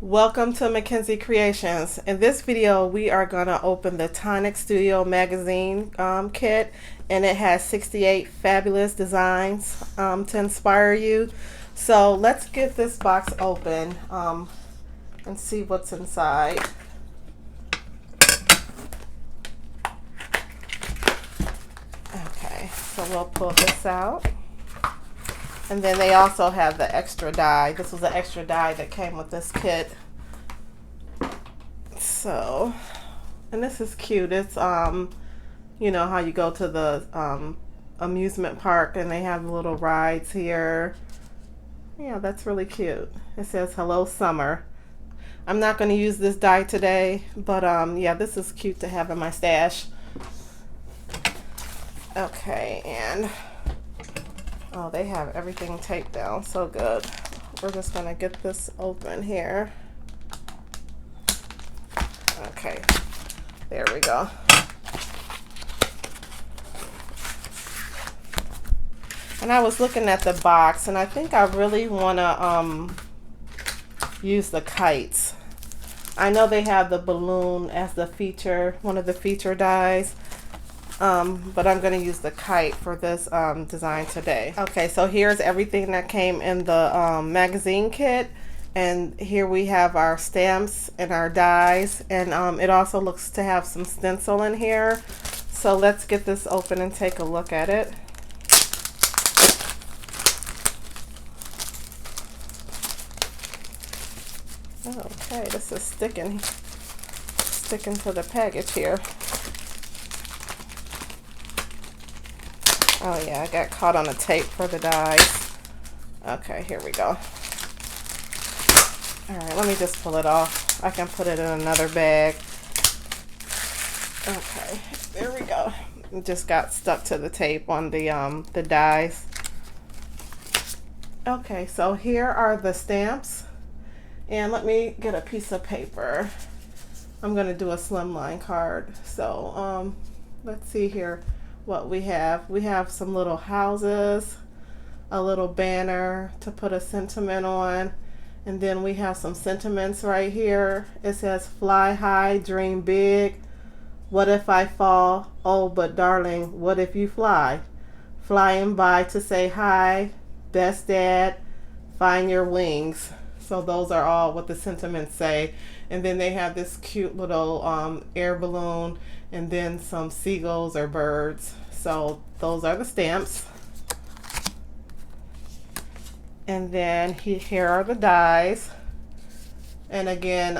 Welcome to Mackenzie Creations. In this video, we are going to open the Tonic Studio magazine kit, and it has 68 fabulous designs to inspire you. So let's get this box open and see what's inside. Okay, so we'll pull this out. And then they also have the extra die. This was an extra die that came with this kit. So, and this is cute. It's you know how you go to the amusement park and they have little rides here. Yeah, that's really cute. It says hello summer. I'm not going to use this die today, but yeah, this is cute to have in my stash. Okay, and oh, they have everything taped down so good. We're just gonna get this open here. Okay, there we go. And I was looking at the box, and I think I really wanna use the kites. I know they have the balloon as the feature, one of the feature dies. But I'm going to use the kite for this design today. Okay, so here's everything that came in the magazine kit. And here we have our stamps and our dies. And it also looks to have some stencil in here. So let's get this open and take a look at it. Okay, this is sticking to the package here. Oh yeah, I got caught on the tape for the dies. Okay, here we go. Alright, let me just pull it off. I can put it in another bag. Okay, there we go. It just got stuck to the tape on the dies. Okay, so here are the stamps. And let me get a piece of paper. I'm going to do a slimline card. So, let's see here what we have. We have some little houses, a little banner to put a sentiment on, and then we have some sentiments right here. It says fly high, dream big, what if I fall, oh but darling, what if you fly, flying by to say hi, best dad, find your wings. So those are all what the sentiments say. And then they have this cute little air balloon and then some seagulls or birds. So those are the stamps. And then here are the dies. And again,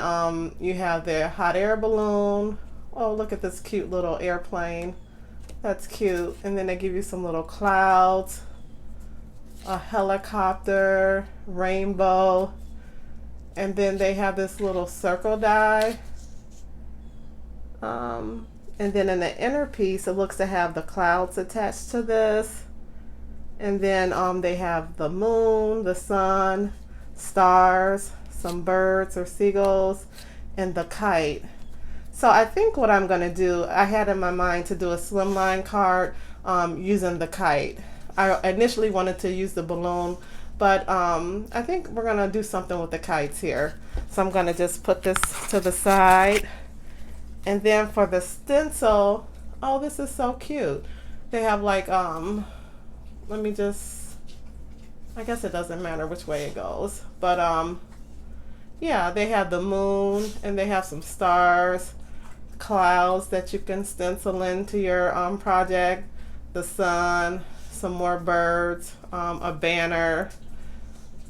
you have the hot air balloon. Oh, look at this cute little airplane. That's cute. And then they give you some little clouds, a helicopter, rainbow. And then they have this little circle die. And then in the inner piece, it looks to have the clouds attached to this. And then they have the moon, the sun, stars, some birds or seagulls, and the kite. So I think what I'm going to do, I had in my mind to do a slimline card using the kite. I initially wanted to use the balloon, but I think we're going to do something with the kites here. So I'm going to just put this to the side. And then for the stencil, oh, this is so cute. They have like, let me just, I guess it doesn't matter which way it goes. But yeah, they have the moon and they have some stars, clouds that you can stencil into your project, the sun, some more birds, a banner.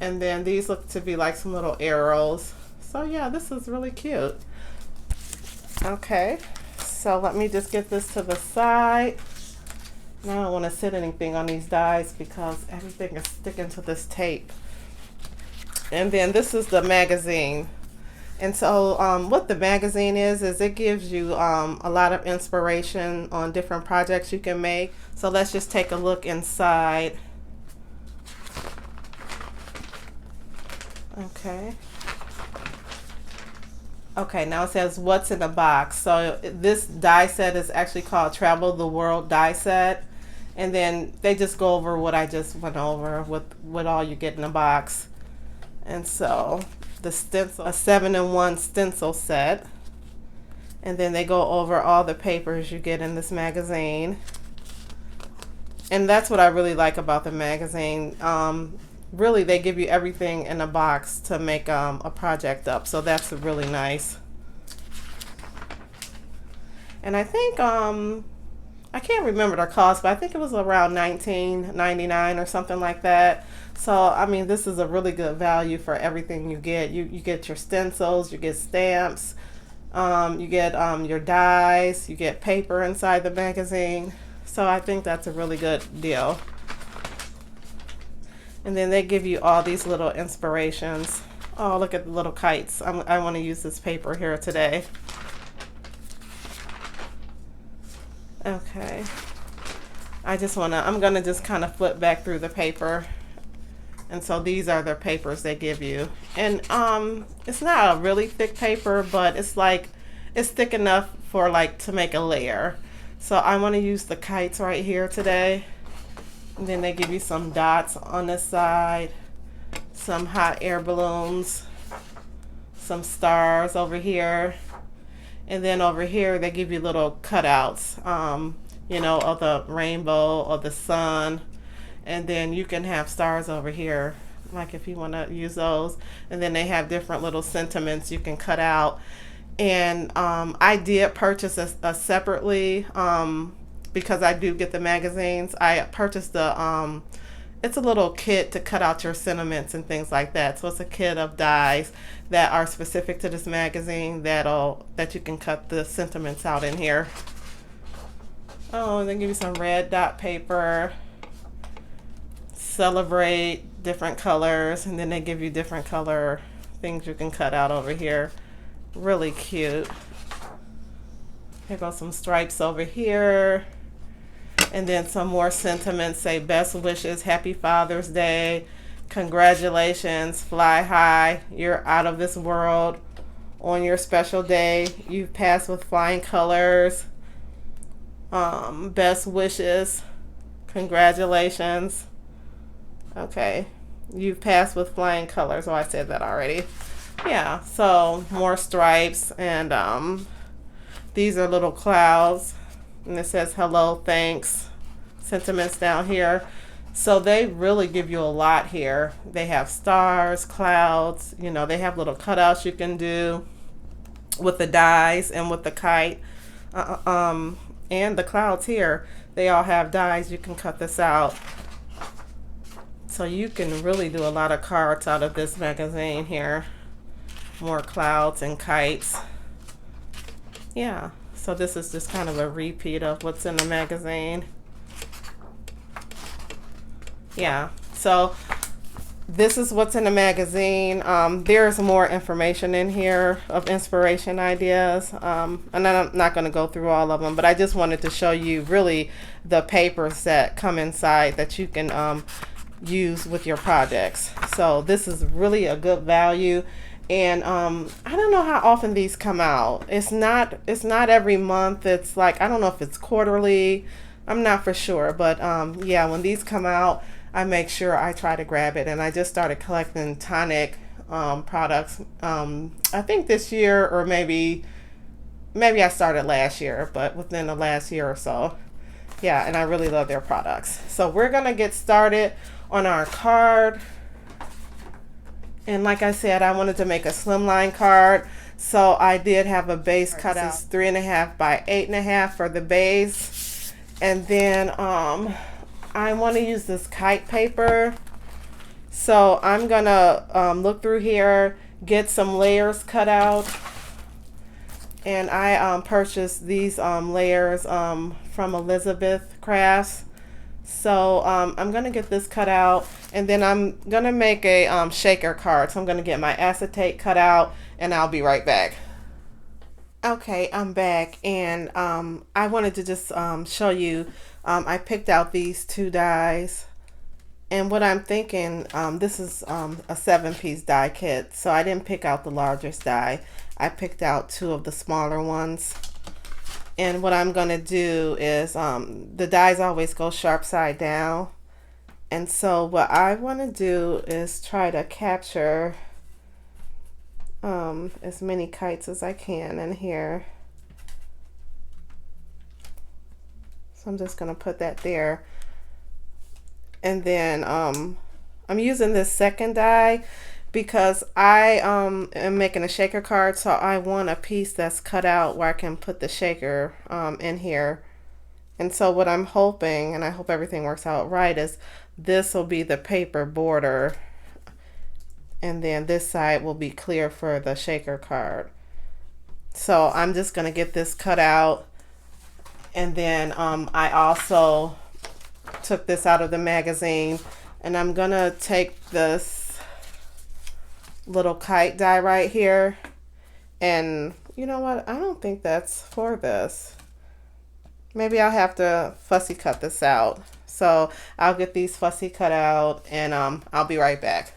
And then these look to be like some little arrows. So yeah, this is really cute. Okay, so let me just get this to the side. And I don't want to sit anything on these dies because everything is sticking to this tape. And then this is the magazine. And so what the magazine is it gives you a lot of inspiration on different projects you can make. So let's just take a look inside. Okay. Okay, now it says what's in the box. So this die set is actually called Travel the World die set. And then they just go over what I just went over with all you get in the box. And so the stencil, a 7-in-1 stencil set. And then they go over all the papers you get in this magazine. And that's what I really like about the magazine. Really, they give you everything in a box to make a project up. So that's really nice. And I think, I can't remember the cost, but I think it was around $19.99 or something like that. So, I mean, this is a really good value for everything you get. You get your stencils, you get stamps, you get your dies, you get paper inside the magazine. So I think that's a really good deal. And then they give you all these little inspirations. Oh, look at the little kites. I want to use this paper here today. Okay. I'm going to just kind of flip back through the paper. And so these are the papers they give you. And it's not a really thick paper, but it's thick enough for to make a layer. So I want to use the kites right here today. And then they give you some dots on this side, some hot air balloons, some stars over here. And then over here they give you little cutouts, of the rainbow or the sun. And then you can have stars over here, like if you want to use those. And then they have different little sentiments you can cut out. And I did purchase a separately, because I do get the magazines. I purchased it's a little kit to cut out your sentiments and things like that. So it's a kit of dies that are specific to this magazine that you can cut the sentiments out in here. Oh, and they give you some red dot paper. Celebrate different colors, and then they give you different color things you can cut out over here. Really cute. Here goes some stripes over here. And then some more sentiments, say best wishes, happy Father's Day, congratulations, fly high, you're out of this world on your special day, you've passed with flying colors, best wishes, congratulations. Okay, you've passed with flying colors. Oh, I said that already. Yeah, so more stripes, and these are little clouds. And it says hello, thanks, sentiments down here. So they really give you a lot here. They have stars, clouds, they have little cutouts you can do with the dies and with the kite. And the clouds here, they all have dies. You can cut this out. So you can really do a lot of cards out of this magazine here. More clouds and kites. Yeah. So this is just kind of a repeat of what's in the magazine. Yeah, so this is what's in the magazine. There's more information in here of inspiration ideas. And I'm not going to go through all of them, but I just wanted to show you really the papers that come inside that you can use with your projects. So this is really a good value. And I don't know how often these come out. It's not every month. It's I don't know if it's quarterly. I'm not for sure. But yeah, when these come out, I make sure I try to grab it. And I just started collecting Tonic products. I think this year, or maybe I started last year, but within the last year or so. Yeah, and I really love their products. So we're going to get started on our card. And like I said, I wanted to make a slimline card. So I did have a base cut out. This is 3.5 by 8.5 for the base. And then I want to use this kite paper. So I'm going to look through here, get some layers cut out. And I purchased these layers from Elizabeth Crafts. So I'm going to get this cut out, and then I'm going to make a shaker card. So I'm going to get my acetate cut out, and I'll be right back. Okay, I'm back, and I wanted to just show you, I picked out these two dies, and what I'm thinking, this is a 7-piece die kit, so I didn't pick out the largest die. I picked out 2 of the smaller ones. And what I'm going to do is, the dies always go sharp side down. And so what I want to do is try to capture as many kites as I can in here. So I'm just gonna put that there. And then I'm using this second die because I am making a shaker card, so I want a piece that's cut out where I can put the shaker in here. And so what I'm hoping, and I hope everything works out right, is this will be the paper border, and then this side will be clear for the shaker card. So I'm just gonna get this cut out, and then I also took this out of the magazine, and I'm gonna take this little kite die right here, and you know what, I don't think that's for this. Maybe I'll have to fussy cut this out. So I'll get these fussy cut out, and I'll be right back.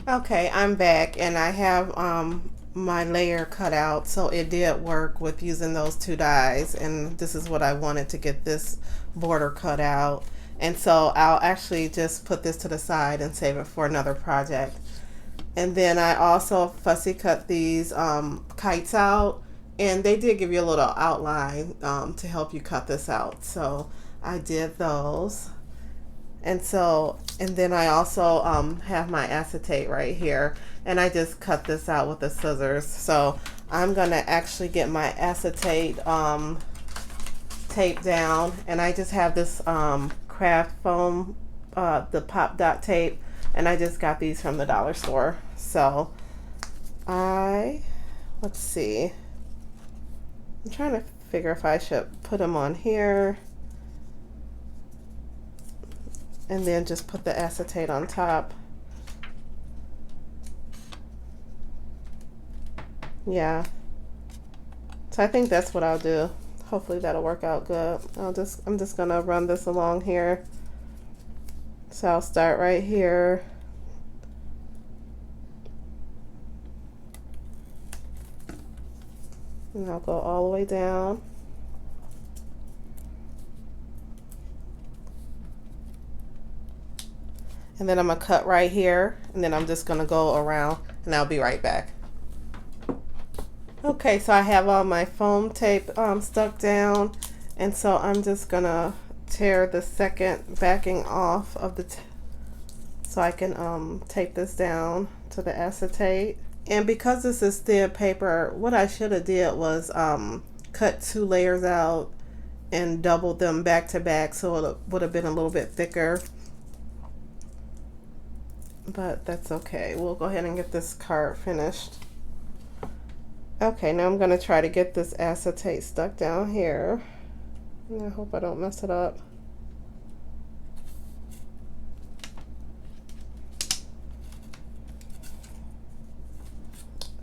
Okay, I'm back, and I have my layer cut out, so it did work with using those two dies, and this is what I wanted to get this border cut out. And so I'll actually just put this to the side and save it for another project. And then I also fussy cut these kites out, and they did give you a little outline to help you cut this out, so I did those. And then I also have my acetate right here, and I just cut this out with the scissors. So I'm gonna actually get my acetate tape down, and I just have this craft foam, the pop dot tape, and I just got these from the dollar store. So let's see, I'm trying to figure if I should put them on here and then just put the acetate on top. Yeah, so I think that's what I'll do. Hopefully that'll work out good. I'm just gonna run this along here. So I'll start right here. And I'll go all the way down. And then I'm gonna cut right here, and then I'm just gonna go around, and I'll be right back. Okay, so I have all my foam tape stuck down, and so I'm just gonna tear the second backing off of the so I can tape this down to the acetate. And because this is thin paper, what I should have did was cut two layers out and doubled them back to back, so it would have been a little bit thicker. But that's okay. We'll go ahead and get this card finished. Okay, now I'm going to try to get this acetate stuck down here. And I hope I don't mess it up.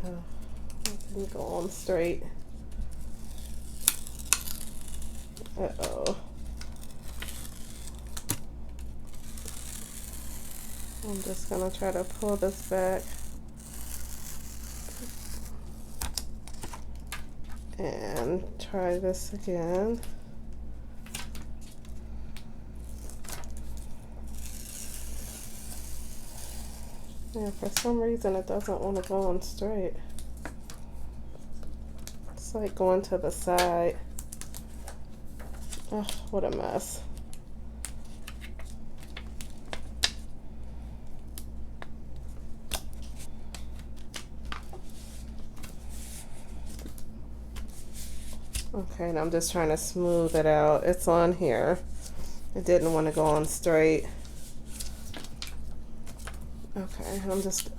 Oh, it didn't go on straight. Uh-oh. I'm just going to try to pull this back. And try this again. Yeah, for some reason it doesn't want to go on straight. It's like going to the side. Oh, what a mess. Okay, and I'm just trying to smooth it out. It's on here. It didn't want to go on straight. Okay, I'm just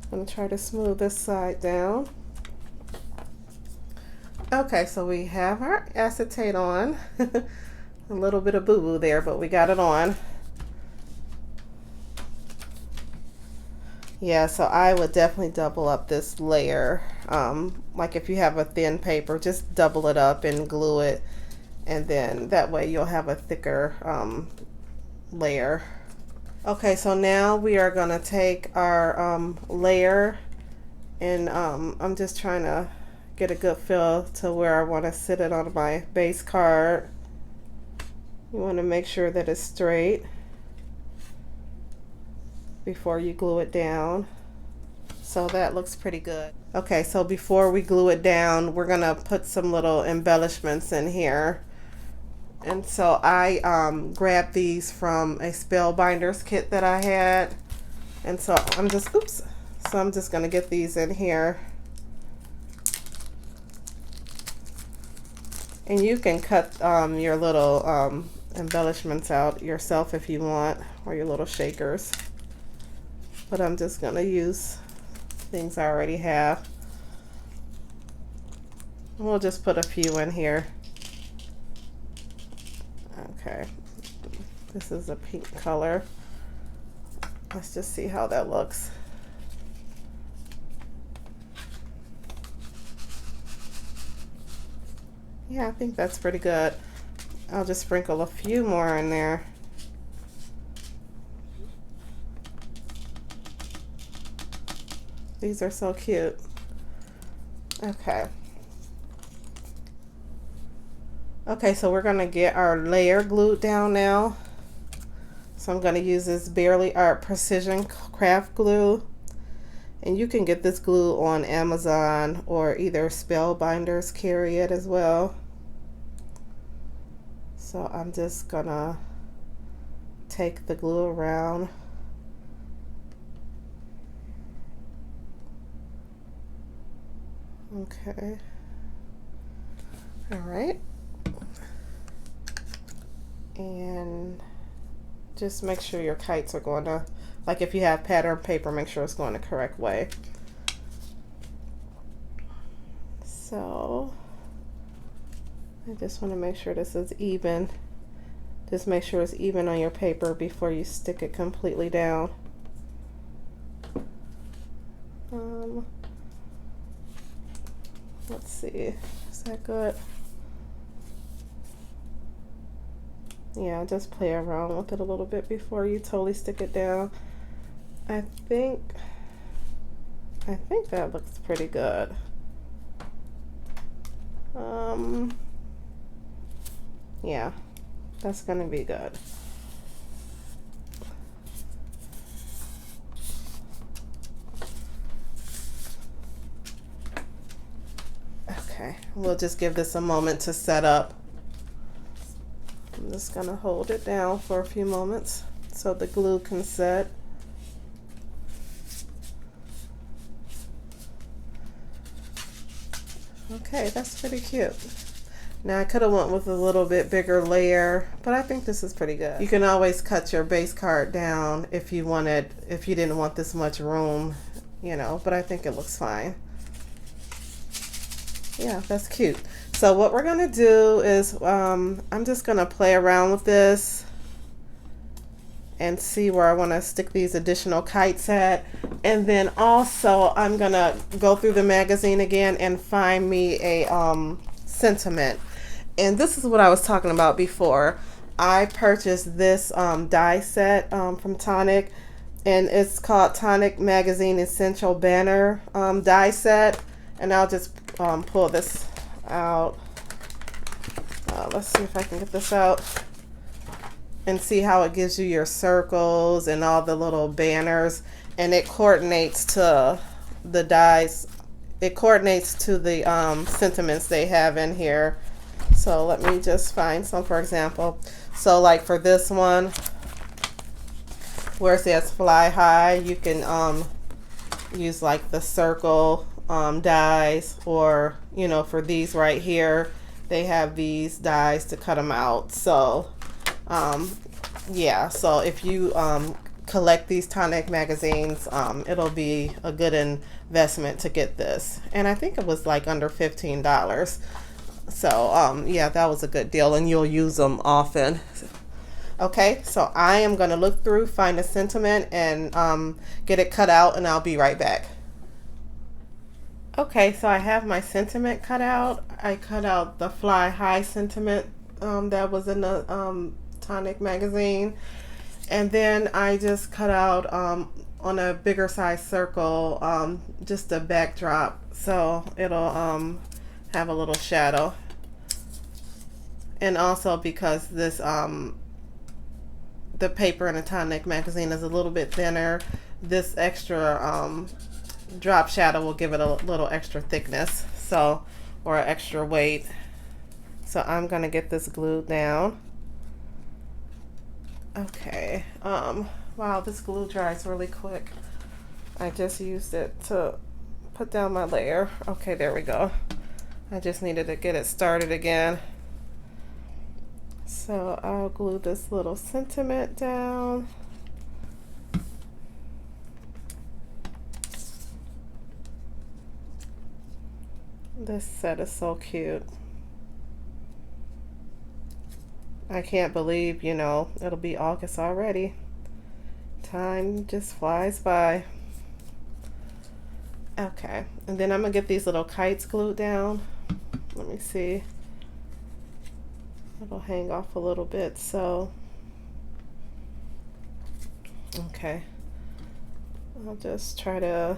going to try to smooth this side down. Okay, so we have our acetate on. A little bit of boo-boo there, but we got it on. Yeah, so I would definitely double up this layer. Like if you have a thin paper, just double it up and glue it, and then that way you'll have a thicker layer. Okay, so now we are going to take our layer, and I'm just trying to get a good feel to where I want to sit it on my base card. You want to make sure that it's straight before you glue it down. So So that looks pretty good. Okay, so before we glue it down, we're gonna put some little embellishments in here. And so I grabbed these from a Spellbinders kit that I had. And so I'm just, oops. So I'm just gonna get these in here. And you can cut your little embellishments out yourself if you want, or your little shakers. But I'm just gonna use things I already have. We'll just put a few in here. Okay, this is a pink color. Let's just see how that looks. Yeah, I think that's pretty good. I'll just sprinkle a few more in there. These are so cute. Okay. Okay, so we're gonna get our layer glued down now. So I'm gonna use this Barely Art Precision Craft Glue. And you can get this glue on Amazon, or either Spellbinders carry it as well. So I'm just gonna take the glue around. Okay. All right. And just make sure your kites are going to, like if you have pattern paper, make sure it's going the correct way. So I just want to make sure this is even. Just make sure it's even on your paper before you stick it completely down. Let's see, is that good? Yeah, just play around with it a little bit before you totally stick it down. I think that looks pretty good. Yeah, that's gonna be good. Okay, we'll just give this a moment to set up. I'm just gonna hold it down for a few moments so the glue can set. Okay, that's pretty cute. Now I could have went with a little bit bigger layer, but I think this is pretty good. You can always cut your base card down if you didn't want this much room, you know, but I think it looks fine. Yeah, that's cute. So what we're gonna do is I'm just gonna play around with this and see where I want to stick these additional kites at, and then also I'm gonna go through the magazine again and find me a sentiment. And this is what I was talking about before. I purchased this die set from Tonic, and it's called Tonic Magazine Essential Banner die set. And I'll just pull this out. Let's see if I can get this out and see how it gives you your circles and all the little banners, and it coordinates to the dies. It coordinates to the sentiments they have in here. So let me just find some, for example. So like for this one, where it says fly high, you can use like the circle dies, or you know, for these right here, they have these dies to cut them out. So yeah, so if you collect these Tonic magazines, it'll be a good investment to get this. And I think it was like under $15. So yeah, that was a good deal, and you'll use them often. Okay, so I am going to look through, find a sentiment, and get it cut out, and I'll be right back. Okay, so I have my sentiment cut out. I cut out the fly high sentiment that was in the Tonic magazine, and then I just cut out on a bigger size circle just a backdrop, so it'll have a little shadow. And also because this the paper in a Tonic magazine is a little bit thinner, this extra drop shadow will give it a little extra thickness, so, or extra weight. So I'm gonna get this glued down. Okay, wow, this glue dries really quick. I just used it to put down my layer. Okay, there we go. I just needed to get it started again. So I'll glue this little sentiment down. This set is so cute. I can't believe, you know, it'll be August already. Time just flies by. Okay, and then I'm gonna get these little kites glued down. Let me see. It'll hang off a little bit, so. Okay. I'll just try to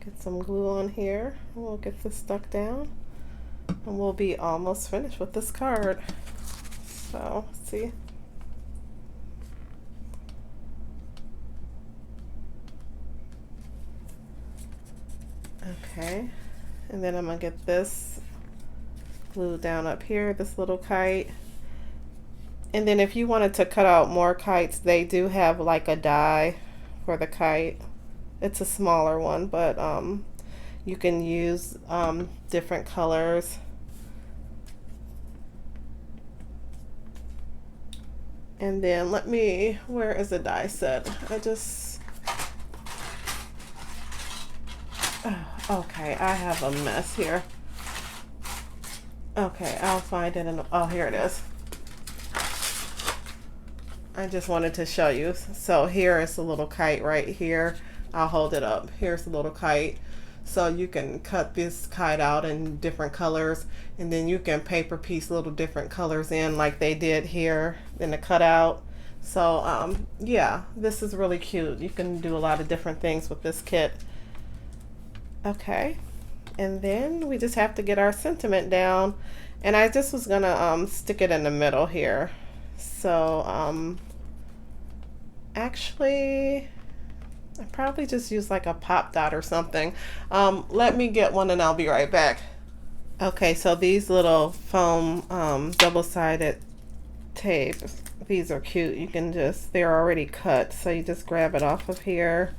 get some glue on here. We'll get this stuck down. And we'll be almost finished with this card. So, see. Okay, and then I'm gonna get this glued down up here, this little kite. And then if you wanted to cut out more kites, they do have like a die for the kite. It's a smaller one, but you can use different colors. And then let me, where is the die set? I just, okay, I have a mess here. Okay, I'll find it in, oh, here it is. I just wanted to show you. So here is a little kite right here. I'll hold it up. Here's a little kite. So you can cut this kite out in different colors, and then you can paper piece little different colors in like they did here in the cutout. So yeah, this is really cute. You can do a lot of different things with this kit. Okay, and then we just have to get our sentiment down, and I just was gonna stick it in the middle here. So actually I probably just use like a pop dot or something. Let me get one and I'll be right back. Okay, so these little foam double-sided tape, these are cute. You can just, they're already cut, so you just grab it off of here,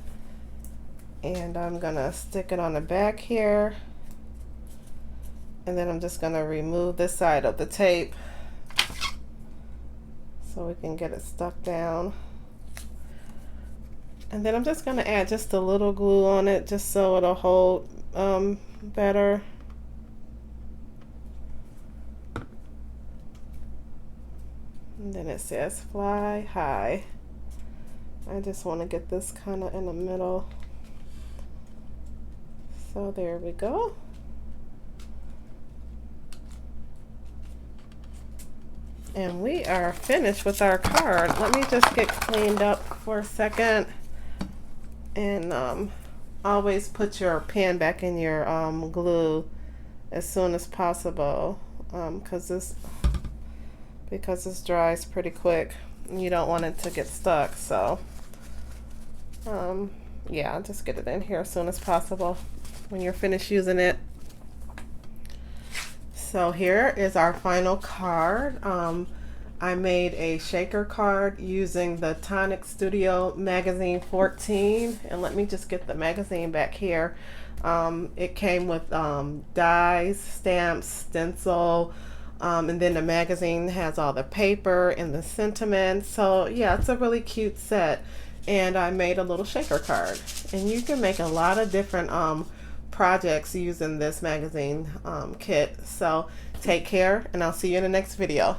and I'm gonna stick it on the back here, and then I'm just gonna remove this side of the tape so we can get it stuck down. And then I'm just gonna add just a little glue on it just so it'll hold better. And then it says fly high. I just want to get this kind of in the middle. So there we go. And we are finished with our card. Let me just get cleaned up for a second. And always put your pen back in your glue as soon as possible, because this dries pretty quick and you don't want it to get stuck. So yeah, just get it in here as soon as possible when you're finished using it. So here is our final card. I made a shaker card using the Tonic Studio Magazine 14, and let me just get the magazine back here. It came with dies, stamps, stencil, and then the magazine has all the paper and the sentiments. So yeah, it's a really cute set, and I made a little shaker card, and you can make a lot of different projects using this magazine kit. So take care, and I'll see you in the next video.